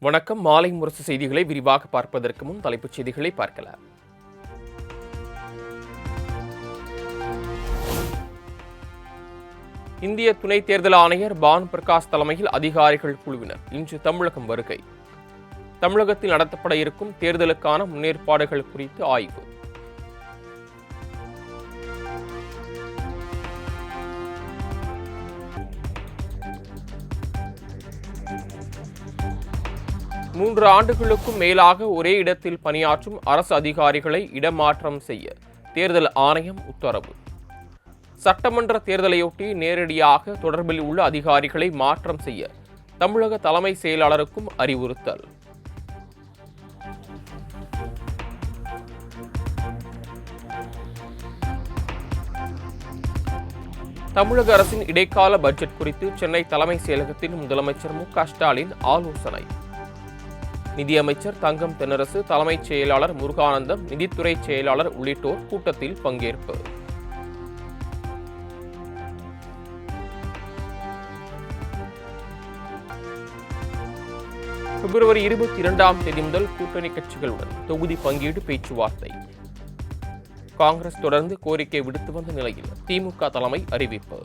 வணக்கம். மாலை முரசு செய்திகளை விரிவாக பார்ப்பதற்கு முன் தலைப்புச் செய்திகளை பார்க்கலாம். இந்திய துணை தேர்தல் ஆணையர் பானு பிரகாஷ் தலைமையில் அதிகாரிகள் குழுவினர் இன்று தமிழகம் வருகை. தமிழகத்தில் நடத்தப்பட இருக்கும் தேர்தலுக்கான முன்னேற்பாடுகள் குறித்து ஆய்வு. மூன்று ஆண்டுகளுக்கும் மேலாக ஒரே இடத்தில் பணியாற்றும் அரசு அதிகாரிகளை இடமாற்றம் செய்ய தேர்தல் ஆணையம் உத்தரவு. சட்டமன்ற தேர்தலையொட்டி நேரடியாக தொடர்பில் உள்ள அதிகாரிகளை மாற்றம் செய்ய தமிழக தலைமை செயலாளருக்கும் அறிவுறுத்தல். தமிழக அரசின் இடைக்கால பட்ஜெட் குறித்து சென்னை தலைமை செயலகத்தில் முதலமைச்சர் மு.க.ஸ்டாலின் ஆலோசனை. நிதியமைச்சர் தங்கம் தென்னரசு, தலைமைச் செயலாளர் முருகானந்தம், நிதித்துறை செயலாளர் உள்ளிட்டோர் கூட்டத்தில் பங்கேற்பு. பிப்ரவரி 22ஆம் தேதி முதல் கூட்டணி கட்சிகளுடன் தொகுதி பங்கீடு பேச்சுவார்த்தை. காங்கிரஸ் தொடர்ந்து கோரிக்கை விடுத்து வந்த நிலையில் திமுக தலைமை அறிவிப்பு.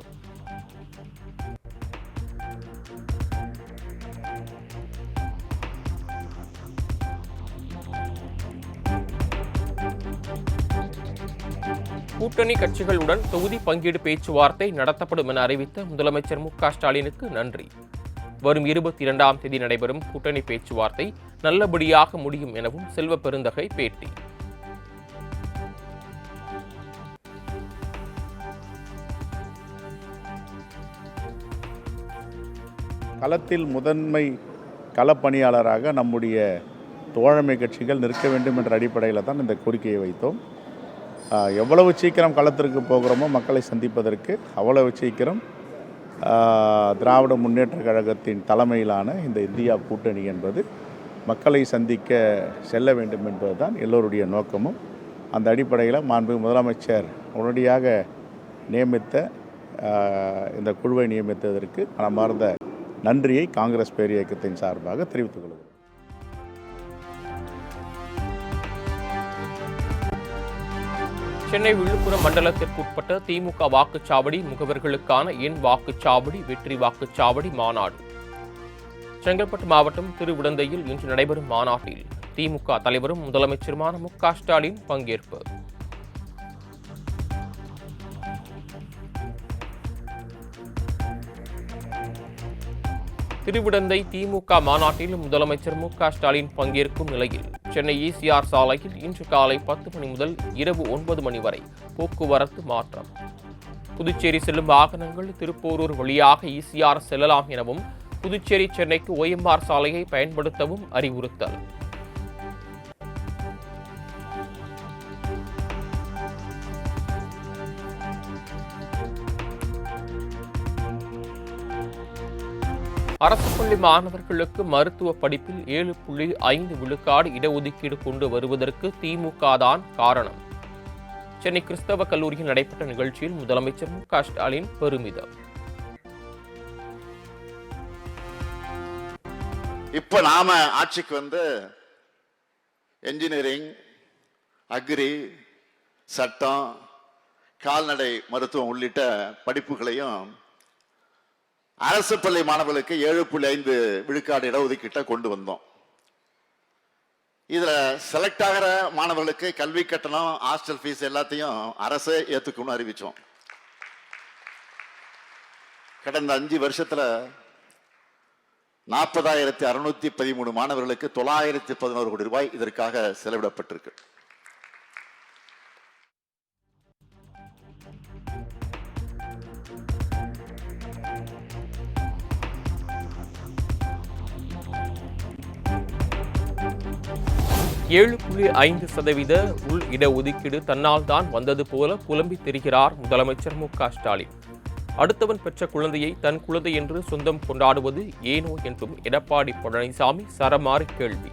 கூட்டணி கட்சிகளுடன் தொகுதி பங்கீடு பேச்சுவார்த்தை நடத்தப்படும் என அறிவித்த முதலமைச்சர் மு.க.ஸ்டாலினுக்கு நன்றி. வரும் 22ஆம் தேதி நடைபெறும் கூட்டணி பேச்சுவார்த்தை நல்லபடியாக முடியும் எனவும் செல்வ பெருந்தகை பேட்டி. களத்தில் முதன்மை களப்பணியாளராக நம்முடைய தோழமை கட்சிகள் நிற்க வேண்டும் என்ற அடிப்படையில் தான் இந்த கோரிக்கையை வைத்தோம். எவ்வளவு சீக்கிரம் களத்திற்கு போகிறோமோ மக்களை சந்திப்பதற்கு அவ்வளவு சீக்கிரம் திராவிட முன்னேற்ற கழகத்தின் தலைமையிலான இந்த இந்தியா கூட்டணி என்பது மக்களை சந்திக்க செல்ல வேண்டும் என்பதுதான் எல்லோருடைய நோக்கமும். அந்த அடிப்படையில் மாண்புமிகு முதலமைச்சர் உடனடியாக நியமித்த இந்த குழுவை நியமித்ததற்கு மனமார்ந்த நன்றியை காங்கிரஸ் பேரியக்கத்தின் சார்பாக தெரிவித்துக் கொள்கிறேன். சென்னை விழுப்புரம் மண்டலத்திற்குட்பட்ட திமுக வாக்குச்சாவடி முகவர்களுக்கான எண் வாக்குச்சாவடி வெற்றி வாக்குச்சாவடி மாநாடு. செங்கல்பட்டு மாவட்டம் திருவிடந்தையில் இன்று நடைபெறும் மாநாட்டில் திமுக தலைவரும் முதலமைச்சருமான மு.க.ஸ்டாலின் பங்கேற்பு. திருவிடந்தை திமுக மாநாட்டில் முதலமைச்சர் மு.க.ஸ்டாலின் பங்கேற்கும் நிலையில் சென்னை ஈசிஆர் சாலையில் இன்று காலை 10 மணி முதல் இரவு 9 மணி வரை போக்குவரத்து மாற்றம். புதுச்சேரி செல்லும் வாகனங்கள் திருப்போரூர் வழியாக ஈசிஆர் செல்லலாம் எனவும் புதுச்சேரி சென்னைக்கு OMR சாலையை பயன்படுத்தவும் அறிவுறுத்தல். அரசு பள்ளி மாணவர்களுக்கு மருத்துவ படிப்பில் 7.5 விழுக்காடு இடஒதுக்கீடு கொண்டு வருவதற்கு திமுக தான் காரணம். சென்னை கிறிஸ்தவ கல்லூரியில் நடைபெற்ற நிகழ்ச்சியில் முதலமைச்சர் மு.க.ஸ்டாலின் பெருமிதம். இப்ப நாம ஆட்சிக்கு வந்து என்ஜினியரிங், அக்ரி, சட்டம், கால்நடை மருத்துவம் உள்ளிட்ட படிப்புகளையும் அரசு பள்ளி மாணவர்களுக்கு 7.5 விழுக்காடு இடஒதுக்கீட்டை கொண்டு வந்தோம். இதுல செலக்ட் ஆகிற மாணவர்களுக்கு கல்வி கட்டணம், ஹாஸ்டல் ஃபீஸ் எல்லாத்தையும் அரசே ஏத்துக்கணும்னு அறிவிச்சோம். கடந்த 5 வருஷத்துல 40,613 மாணவர்களுக்கு 911 கோடி ரூபாய் இதற்காக செலவிடப்பட்டிருக்கு. %7.5 உள் இடஒதுக்கீடு தன்னால் தான் வந்தது போல புலம்பி திரிகிறார் முதலமைச்சர் மு.க.ஸ்டாலின். அடுத்தவன் பெற்ற குழந்தையை தன் குழந்தை என்று சொந்தம் கொண்டாடுவது ஏனோ என்றும் எடப்பாடி பழனிசாமி சரமாரி கேள்வி.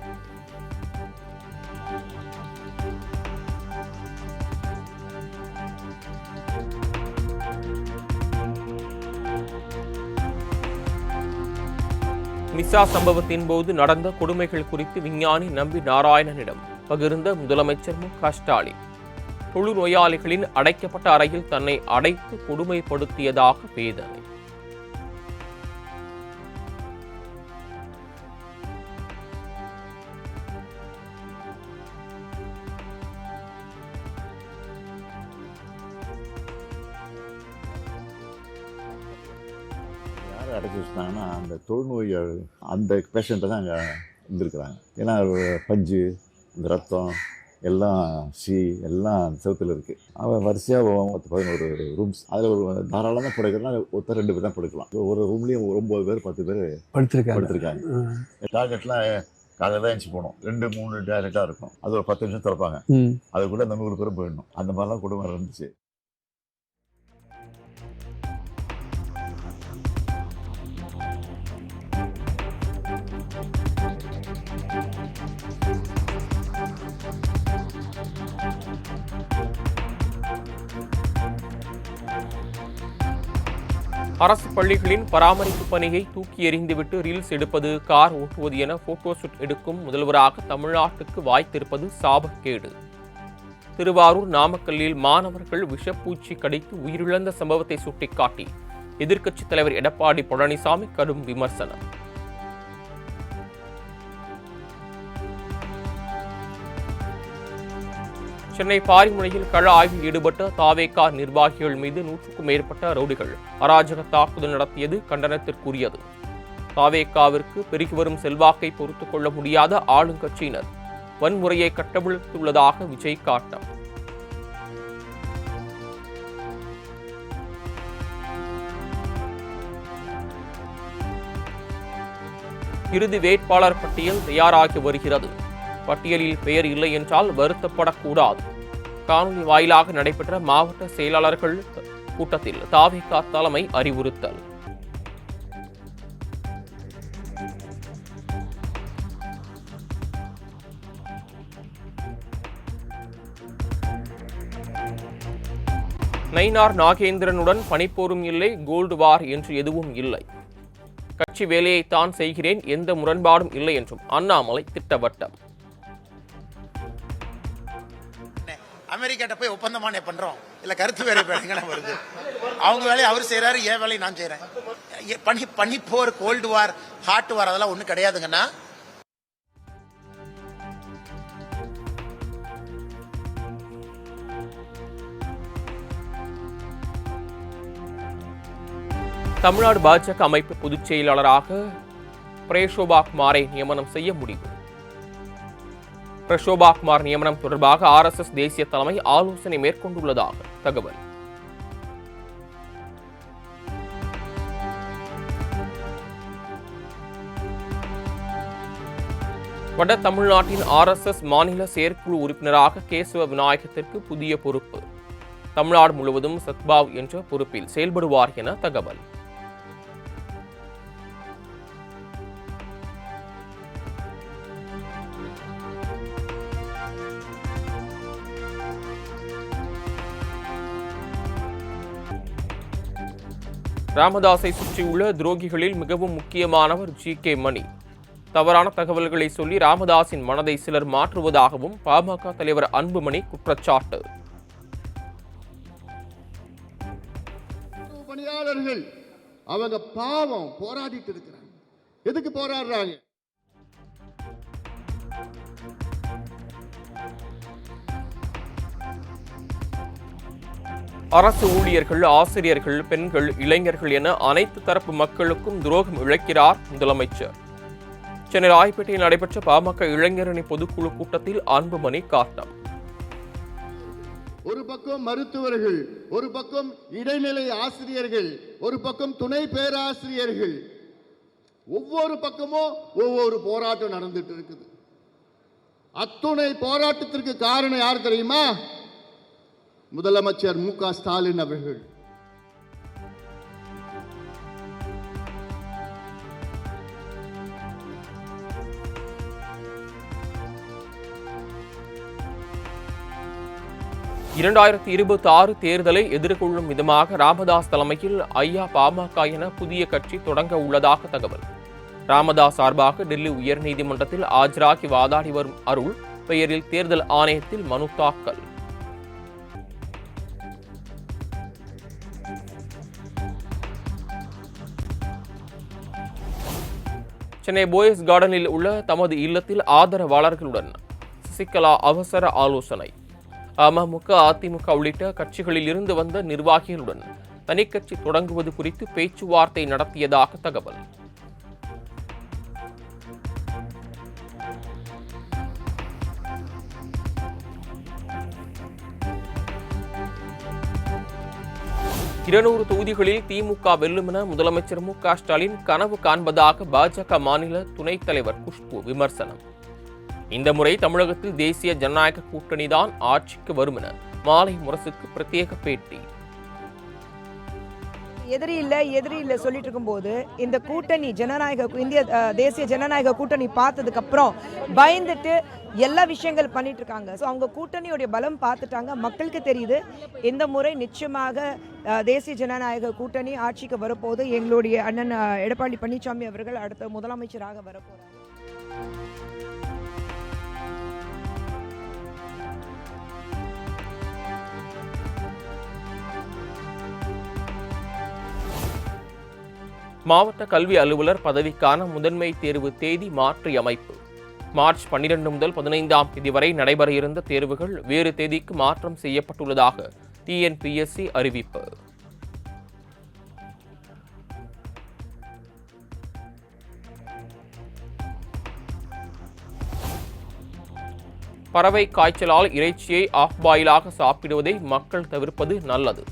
மிசா சம்பவத்தின் போது நடந்த கொடுமைகள் குறித்து விஞ்ஞானி நம்பி நாராயணனிடம் பகிர்ந்த முதலமைச்சர் ஸ்டாலின். தொழுநோயாளிகளின் அடைக்கப்பட்ட அறையில் தன்னை அடைத்து கொடுமைப்படுத்தியதாக வேதனை. யாரை அடைச்சி வச்சுட்டாங்கன்னா அந்த தொழுநோய் அந்த பேஷண்ட்டை தான் அங்கே இருந்திருக்கிறாங்க. ஏன்னா பஞ்சு, இந்த ரத்தம் எல்லாம் எல்லாம் செவத்தில் இருக்குது. அவன் வரிசையாக 11 ரூம்ஸ், அதில் ஒரு தாராளமாக படுக்கிறதுனா ஒருத்தர் 2 பேர் தான் படுக்கலாம். ஒரு ரூம்லேயும் 9 பேர் 10 பேர் படுத்திருக்காங்க. டாய்லெட்லாம் காலையில் தான் எழுச்சி போகணும். 2-3 டாய்லெட்டாக இருக்கும். அது ஒரு 10 நிமிஷம் திறப்பாங்க. அதுக்குள்ளே அந்த 100 பேரும் போயிடணும். அந்த மாதிரிலாம் குடும்பம் இருந்துச்சு. அரசு பள்ளிகளின் பராமரிப்பு பணியை தூக்கி எறிந்துவிட்டு ரீல்ஸ் எடுப்பது, கார் ஓட்டுவது என போட்டோ ஷூட் எடுக்கும் முதல்வராக தமிழ்நாட்டுக்கு வாய்த்திருப்பது சாபக்கேடு. திருவாரூர், நாமக்கல்லில் மாணவர்கள் விஷப்பூச்சி கடித்து உயிரிழந்த சம்பவத்தை சுட்டிக்காட்டி எதிர்க்கட்சித் தலைவர் எடப்பாடி பழனிசாமி கடும் விமர்சனம். சென்னை பாரிமுனையில் கள ஆய்வில் ஈடுபட்ட தாவேகா நிர்வாகிகள் மீது 100க்கும் மேற்பட்ட ரவுடிகள் அராஜக தாக்குதல் நடத்தியது கண்டனத்திற்குரியது. தாவேகாவிற்கு பெருகி வரும் செல்வாக்கை பொறுத்துக் கொள்ள முடியாத ஆளுங்கட்சியினர் வன்முறையை கட்டவிழ்த்துள்ளதாக விஜய் காட்டம். இறுதி வேட்பாளர் பட்டியல் தயாராகி வருகிறது. பட்டியலில் பெயர் இல்லை என்றால் வருத்தப்படக்கூடாது. காணொலி வாயிலாக நடைபெற்ற மாவட்ட செயலாளர்கள் கூட்டத்தில் தாவேகா தலைமை அறிவுறுத்தல். நயினார் நாகேந்திரனுடன் பனிப்போரும் இல்லை, கோல்டு வார் என்று எதுவும் இல்லை. கட்சி வேலையைத்தான் செய்கிறேன், எந்த முரண்பாடும் இல்லை என்றும் அண்ணாமலை திட்டவட்டம். அமெரிக்காட்ட போய் ஒப்பந்தமானே பண்றோம் இல்ல கருத்து வேறுபாடுங்க வருது. அவங்க வேலையை அவர் செய்யறாரு, என் வேலையை நான் செய்யறேன். பனிப்போர், கோல்டு வார், ஹாட் வார் அதெல்லாம் ஒண்ணும் கிடையாதுங்கண்ணா. தமிழ்நாடு பாஜக அமைப்பு பொதுச் செயலாளராக பிரேஷோபா குமாரை நியமனம் செய்ய முடிவு. பிரஷோபா குமார் நியமனம் தொடர்பாக RSS தேசிய தலைமை ஆலோசனை மேற்கொண்டுள்ளதாக தகவல். வட தமிழ்நாட்டின் RSS மாநில செயற்குழு உறுப்பினராக கேசவ விநாயகத்திற்கு புதிய பொறுப்பு. தமிழ்நாடு முழுவதும் சத்பாவ் என்ற பொறுப்பில் செயல்படுவார் என தகவல். ராமதாஸை சுற்றியுள்ள துரோகிகளில் மிகவும் முக்கியமானவர் GK மணி. தவறான தகவல்களை சொல்லி ராமதாஸின் மனதை சிலர் மாற்றுவதாகவும் பாமக தலைவர் அன்புமணி குற்றச்சாட்டு. பணியாளர்கள் அவங்க பாவம் போராடிட்டு இருக்கிறாங்க. எதுக்கு போராடுறாங்க? அரசு ஊழியர்கள், ஆசிரியர்கள், பெண்கள், இளைஞர்கள் என அனைத்து தரப்பு மக்களுக்கும் துரோகம் இழைக்கிறார் முதலமைச்சர். சென்னை ராயப்பேட்டையில் நடைபெற்ற பாமக இளைஞரணி பொதுக்குழு கூட்டத்தில் அன்புமணி காட்டம். ஒரு பக்கம் மருத்துவர்கள், ஒரு பக்கம் இடைநிலை ஆசிரியர்கள், ஒரு பக்கம் துணை பேராசிரியர்கள், ஒவ்வொரு பக்கமும் ஒவ்வொரு போராட்டம் நடந்துட்டு இருக்குது. அத்துணை போராட்டத்திற்கு காரணம் யார் தெரியுமா? முதலமைச்சர் மு.க. ஸ்டாலின் அவர்கள். (2026) தேர்தலை எதிர்கொள்ளும் விதமாக ராமதாஸ் தலைமையில் ஐயா பாமக என புதிய கட்சி தொடங்க உள்ளதாக தகவல். ராமதாஸ் சார்பாக டெல்லி உயர்நீதிமன்றத்தில் ஆஜராகி வாதாடி வரும் அருள் பெயரில் தேர்தல் ஆணையத்தில் மனு தாக்கல். சென்னை போயஸ் கார்டனில் உள்ள தமது இல்லத்தில் ஆதரவாளர்களுடன் சசிகலா அவசர ஆலோசனை. அமமுக, அதிமுக உள்ளிட்ட கட்சிகளில் இருந்து வந்த நிர்வாகிகளுடன் தனிக்கட்சி தொடங்குவது குறித்து பேச்சுவார்த்தை நடத்தியதாக தகவல். இருநூறு தொகுதிகளில் திமுக வெல்லும் என முதலமைச்சர் மு.க. ஸ்டாலின் கனவு காண்பதாக பாஜக மாநில துணைத் தலைவர் குஷ்பு விமர்சனம். இந்த முறை தமிழகத்தில் தேசிய ஜனநாயக கூட்டணிதான் ஆட்சிக்கு வரும் என மாலை முரசுக்கு பிரத்யேக பேட்டி. எதிரி இல்லை சொல்லிட்டு இருக்கும்போது இந்த கூட்டணி தேசிய ஜனநாயக கூட்டணி பார்த்ததுக்கு அப்புறம் பயந்துட்டு எல்லா விஷயங்கள் பண்ணிட்டு இருக்காங்க. ஸோ அவங்க கூட்டணியோடைய பலம் பார்த்துட்டாங்க, மக்களுக்கு தெரியுது. இந்த முறை நிச்சயமாக தேசிய ஜனநாயக கூட்டணி ஆட்சிக்கு வரப்போது. எங்களுடைய அண்ணன் எடப்பாடி பழனிசாமி அவர்கள் அடுத்த முதலமைச்சராக வரப்போறாங்க. மாவட்ட கல்வி அலுவலர் பதவிக்கான முதன்மை தேர்வு தேதி மாற்றி அமைப்பு. மார்ச் 12 முதல் 15ஆம் தேதி வரை நடைபெற இருந்த தேர்வுகள் வேறு தேதிக்கு மாற்றம் செய்யப்பட்டுள்ளதாக டிஎன்பிஎஸ்சி அறிவிப்பு. பறவை காய்ச்சலால் இறைச்சியை ஆஃப் பாயிலாக சாப்பிடுவதை மக்கள் தவிர்ப்பது நல்லது.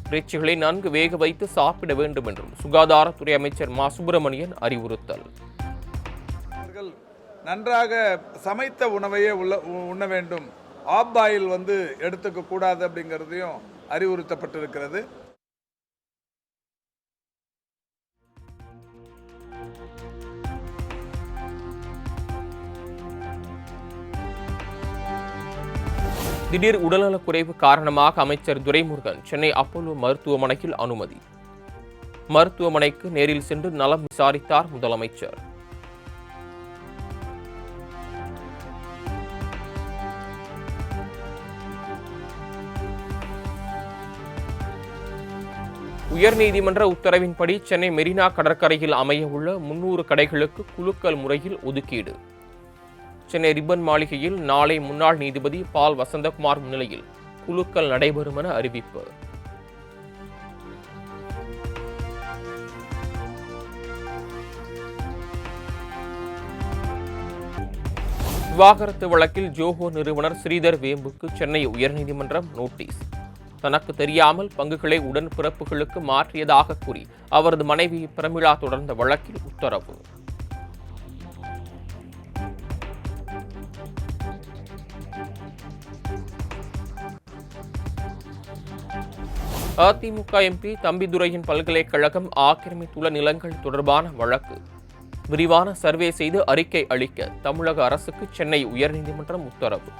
இறைச்சிகளை நன்கு வேக வைத்து சாப்பிட வேண்டும் என்றும் சுகாதாரத்துறை அமைச்சர் மா. சுப்பிரமணியன் அறிவுறுத்தல். நன்றாக சமைத்த உணவையே உண்ண வேண்டும், ஆஃப் பாயில் எடுத்துக்க கூடாது அப்படிங்கிறதையும் அறிவுறுத்தப்பட்டிருக்கிறது. திடீர் உடல்நலக்குறைவு காரணமாக அமைச்சர் துரைமுருகன் சென்னை அப்போலோ மருத்துவமனையில் அனுமதி. மருத்துவமனைக்கு நேரில் சென்று நலம் விசாரித்தார் முதலமைச்சர். உயர்நீதிமன்ற உத்தரவின்படி சென்னை மெரினா கடற்கரையில் அமைய உள்ள 300 கடைகளுக்கு குலுக்கல் முறையில் ஒதுக்கீடு. சென்னை ரிப்பன் மாளிகையில் நாளை முன்னாள் நீதிபதி பால் வசந்தகுமார் முன்னிலையில் குலுக்கல் நடைபெறும் என அறிவிப்பு. விவாகரத்து வழக்கில் ஜோஹோ நிறுவனர் ஸ்ரீதர் வேம்புக்கு சென்னை உயர்நீதிமன்றம் நோட்டீஸ். தனக்கு தெரியாமல் பங்குகளை உடன்பிறப்புகளுக்கு மாற்றியதாக கூறி அவரது மனைவி பிரமிளா தொடர்ந்த வழக்கில் உத்தரவு. அதிமுக எம்பி தம்பிதுரையின் பல்கலைக்கழகம் ஆக்கிரமித்துள்ள நிலங்கள் தொடர்பான வழக்கு. விரிவான சர்வே செய்து அறிக்கை அளிக்க தமிழக அரசுக்கு சென்னை உயர்நீதிமன்றம் உத்தரவு.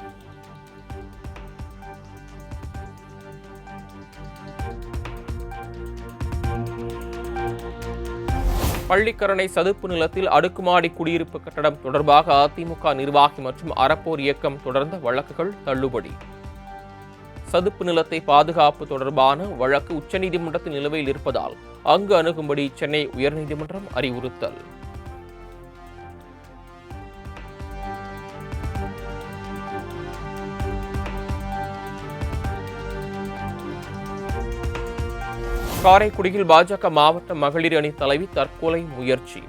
பள்ளிக்கரணை சதுப்பு நிலத்தில் அடுக்குமாடி குடியிருப்பு கட்டடம் தொடர்பாக அதிமுக நிர்வாகி மற்றும் அறப்போர் இயக்கம் தொடர்ந்த வழக்குகள் தள்ளுபடி. சதுப்பு நிலத்தை பாதுகாப்பு தொடர்பான வழக்கு உச்சநீதிமன்றத்தில் நிலுவையில் இருப்பதால் அங்கு அணுகும்படி சென்னை உயர்நீதிமன்றம் அறிவுறுத்தல். காரைக்குடியில் பாஜக மாவட்ட மகளிர் அணி தலைவி தற்கொலை முயற்சி.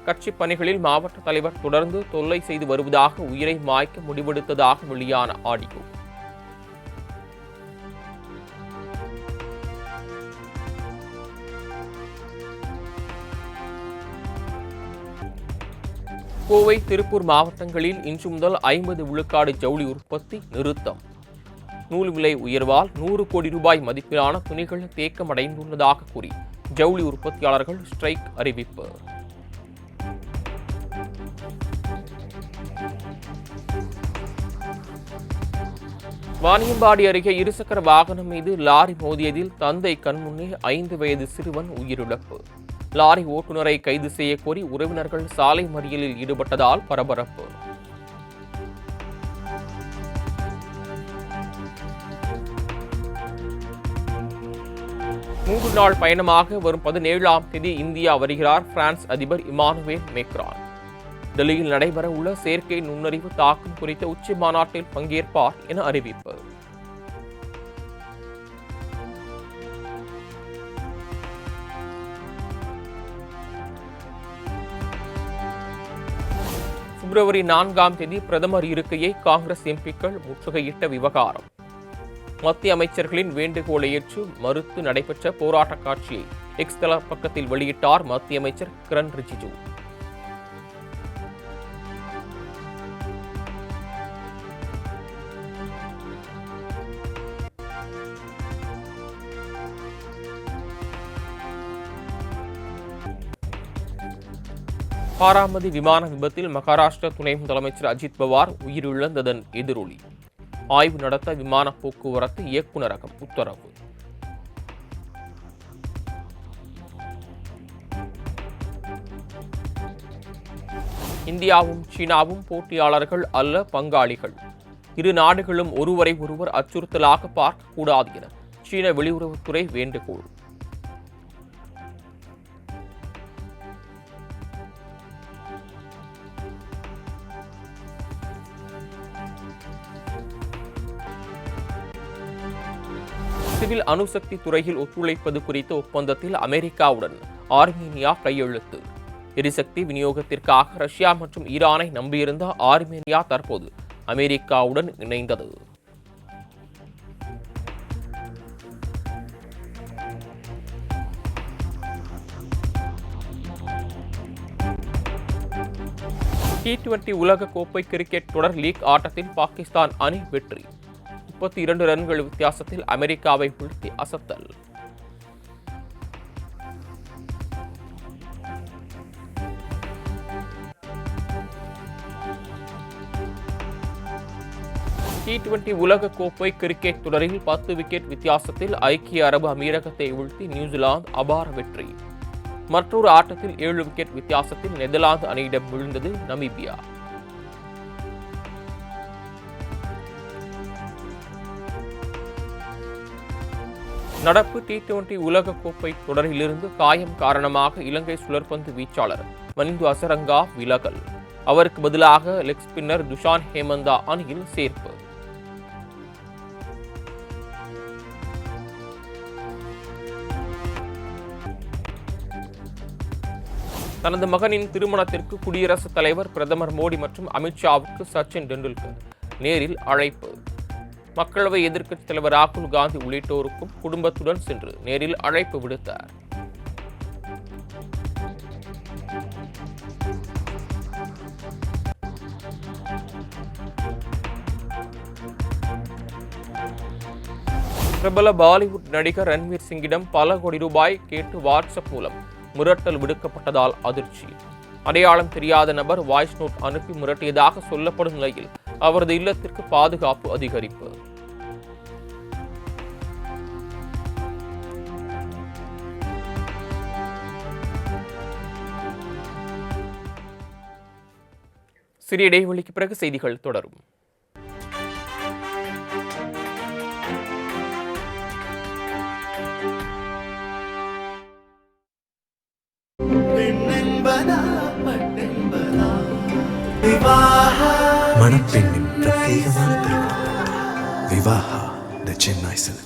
கட்சி பணிகளில் மாவட்ட தலைவர் தொடர்ந்து தொல்லை செய்து வருவதாக உயிரை மாய்க்க முடிவெடுத்ததாக வெளியான ஆடியோ. கோவை, திருப்பூர் மாவட்டங்களில் இன்று முதல் 50 விழுக்காடு ஜவுளி உற்பத்தி நிறுத்தம். நூல் விலை உயர்வால் 100 கோடி ரூபாய் மதிப்பிலான துணிகள் தேக்கமடைந்துள்ளதாக கூறி ஜவுளி உற்பத்தியாளர்கள் ஸ்ட்ரைக் அறிவிப்பு. வாணியம்பாடி அருகே இருசக்கர வாகனம் மீது லாரி மோதியதில் தந்தை கண்முன்னே 5 வயது சிறுவன் உயிரிழப்பு. லாரி ஓட்டுநரை கைது செய்ய கோரி உறவினர்கள் சாலை மறியலில் ஈடுபட்டதால் பரபரப்பு. மூன்று நாள் பயணமாக வரும் 17ஆம் தேதி இந்தியா வருகிறார் பிரான்ஸ் அதிபர் இமானுவேல் மேக்ரான். டெல்லியில் நடைபெற உள்ள செயற்கை நுண்ணறிவு தாக்கம் குறித்த உச்சி மாநாட்டில் பங்கேற்பார் என அறிவிப்பு. பிப்ரவரி 4ஆம் தேதி பிரதமர் இருக்கையை காங்கிரஸ் எம்பிக்கள் முற்றுகையிட்ட விவகாரம். மத்திய அமைச்சர்களின் வேண்டுகோளை ஏற்று மறுத்து நடைபெற்ற போராட்ட காட்சியை எக்ஸ் தள பக்கத்தில் வெளியிட்டார் மத்திய அமைச்சர் கிரண் ரிஜிஜு. பாராமதி விமான விபத்தில் மகாராஷ்டிர துணை முதலமைச்சர் அஜித் பவார் உயிரிழந்ததன் எதிரொலி. ஆய்வு நடத்த விமான போக்குவரத்து இயக்குநரகம் உத்தரவு. இந்தியாவும் சீனாவும் போட்டியாளர்கள் அல்ல, பங்காளிகள். இரு நாடுகளும் ஒருவரை ஒருவர் அச்சுறுத்தலாக பார்க்கக்கூடாது என சீன வெளியுறவுத்துறை வேண்டுகோள். சிவில் அணுசக்தி துறையில் ஒத்துழைப்பது குறித்த ஒப்பந்தத்தில் அமெரிக்காவுடன் ஆர்மேனியா கையெழுத்து. எரிசக்தி விநியோகத்திற்காக ரஷ்யா மற்றும் ஈரானை நம்பியிருந்த ஆர்மேனியா தற்போது அமெரிக்காவுடன் இணைந்தது. T20 உலக கோப்பை கிரிக்கெட் தொடர் லீக் ஆட்டத்தில் பாகிஸ்தான் அணி வெற்றி. 32 ரன்கள் வித்தியாசத்தில் அமெரிக்காவை வீழ்த்தி அசத்தல். T20 உலக கோப்பை கிரிக்கெட் தொடரில் 10 விக்கெட் வித்தியாசத்தில் ஐக்கிய அரபு அமீரகத்தை வீழ்த்தி நியூசிலாந்து அபார வெற்றி. மற்றொரு ஆட்டத்தில் 7 விக்கெட் வித்தியாசத்தில் நெதர்லாந்து அணியிடம் வீழ்ந்தது நமீபியா. நடப்பு T20 உலக கோப்பை தொடரிலிருந்து காயம் காரணமாக இலங்கை சுழற்பந்து வீச்சாளர் மனிந்து அசரங்கா விலகல். அவருக்கு பதிலாக லெக் ஸ்பின்னர் துஷான் ஹேமந்தா அணியில் சேர்ப்பு. தனது மகனின் திருமணத்திற்கு குடியரசுத் தலைவர், பிரதமர் மோடி மற்றும் அமித்ஷாவுக்கு சச்சின் டெண்டுல்கர் நேரில் அழைப்பு. மக்களவை எதிர்க்கட்சித் தலைவர் ராகுல் காந்தி உள்ளிட்டோருக்கும் குடும்பத்துடன் சென்று நேரில் அழைப்பு விடுத்தார். பிரபல பாலிவுட் நடிகர் ரன்வீர் சிங்கிடம் பல கோடி ரூபாய் கேட்டு வாட்ஸ்அப் மூலம் மிரட்டல் விடுக்கப்பட்டதால் அதிர்ச்சி. அடையாளம் தெரியாத நபர் வாய்ஸ் நோட் அனுப்பி மிரட்டியதாக சொல்லப்படும் நிலையில் அவரது இல்லத்திற்கு பாதுகாப்பு அதிகரிப்பு. சிறிய இடைவெளிக்கு பிறகு செய்திகள் தொடரும். மணப்பெண்ணின் பிரத்யேகமான திருமணம் விவாஹா தி சென்னை சில்க்ஸ்.